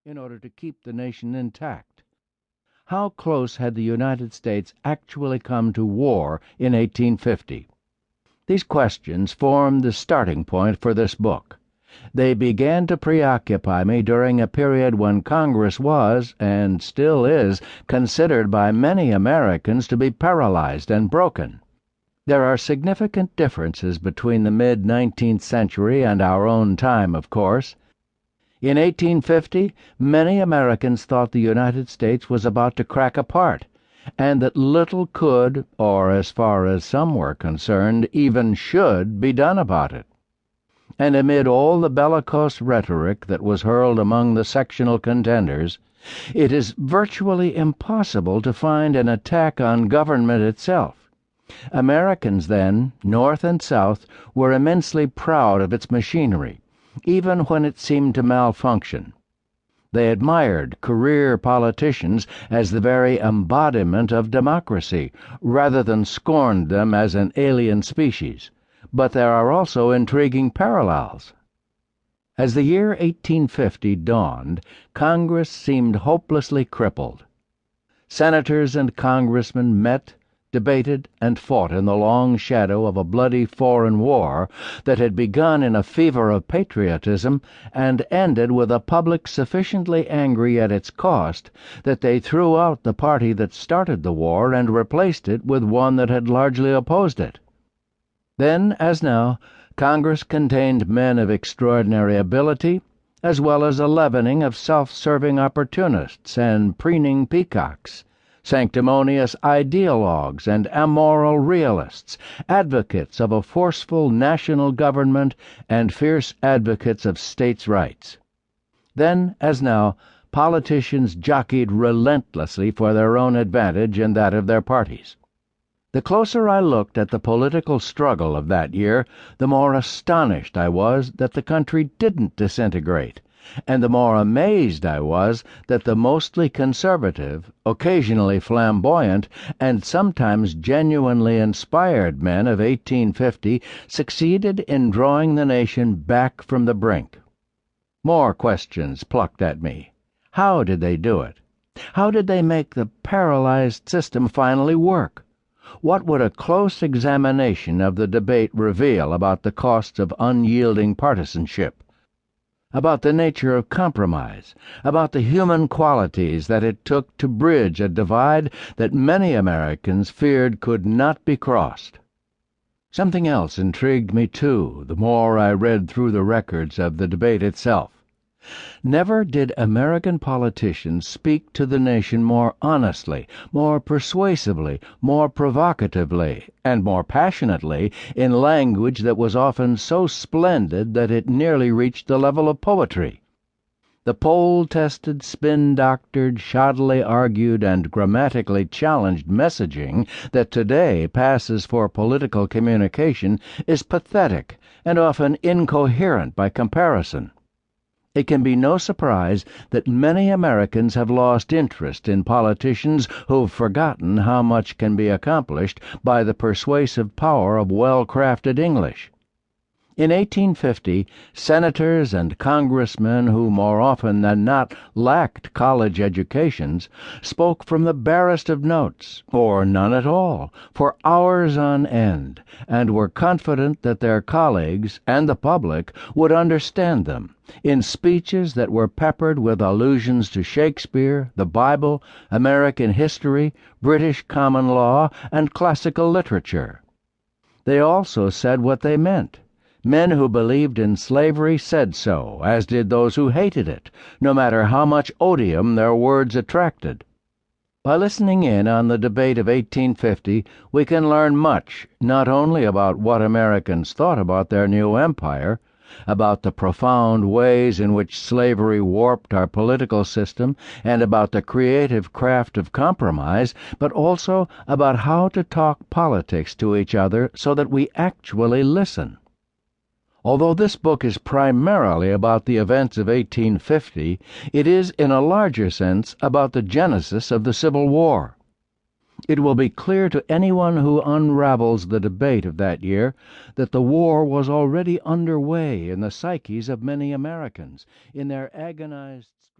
in order to keep the nation intact. How close had the United States actually come to war in 1850? These questions formed the starting point for this book. They began to preoccupy me during a period when Congress was, and still is, considered by many Americans to be paralyzed and broken. There are significant differences between the mid-19th century and our own time, of course. In 1850, many Americans thought the United States was about to crack apart, and that little could, or as far as some were concerned, even should, be done about it. And amid all the bellicose rhetoric that was hurled among the sectional contenders, it is virtually impossible to find an attack on government itself. Americans then, North and South, were immensely proud of its machinery, even when it seemed to malfunction. They admired career politicians as the very embodiment of democracy, rather than scorned them as an alien species. But there are also intriguing parallels. As the year 1850 dawned, Congress seemed hopelessly crippled. Senators and congressmen met, debated, and fought in the long shadow of a bloody foreign war that had begun in a fever of patriotism and ended with a public sufficiently angry at its cost that they threw out the party that started the war and replaced it with one that had largely opposed it. Then, as now, Congress contained men of extraordinary ability, as well as a leavening of self-serving opportunists and preening peacocks, sanctimonious ideologues and amoral realists, advocates of a forceful national government and fierce advocates of states' rights. Then, as now, politicians jockeyed relentlessly for their own advantage and that of their parties. The closer I looked at the political struggle of that year, the more astonished I was that the country didn't disintegrate, and the more amazed I was that the mostly conservative, occasionally flamboyant, and sometimes genuinely inspired men of 1850 succeeded in drawing the nation back from the brink. More questions plucked at me. How did they do it? How did they make the paralyzed system finally work? What would a close examination of the debate reveal about the costs of unyielding partisanship, about the nature of compromise, about the human qualities that it took to bridge a divide that many Americans feared could not be crossed? Something else intrigued me, too, the more I read through the records of the debate itself. Never did American politicians speak to the nation more honestly, more persuasively, more provocatively, and more passionately in language that was often so splendid that it nearly reached the level of poetry. The poll-tested, spin-doctored, shoddily argued, and grammatically challenged messaging that today passes for political communication is pathetic and often incoherent by comparison. It can be no surprise that many Americans have lost interest in politicians who've forgotten how much can be accomplished by the persuasive power of well-crafted English. In 1850, senators and congressmen who more often than not lacked college educations spoke from the barest of notes, or none at all, for hours on end, and were confident that their colleagues and the public would understand them, in speeches that were peppered with allusions to Shakespeare, the Bible, American history, British common law, and classical literature. They also said what they meant. Men who believed in slavery said so, as did those who hated it, no matter how much odium their words attracted. By listening in on the debate of 1850, we can learn much, not only about what Americans thought about their new empire, about the profound ways in which slavery warped our political system, and about the creative craft of compromise, but also about how to talk politics to each other so that we actually listen. Although this book is primarily about the events of 1850, it is, in a larger sense, about the genesis of the Civil War. It will be clear to anyone who unravels the debate of that year that the war was already underway in the psyches of many Americans, in their agonized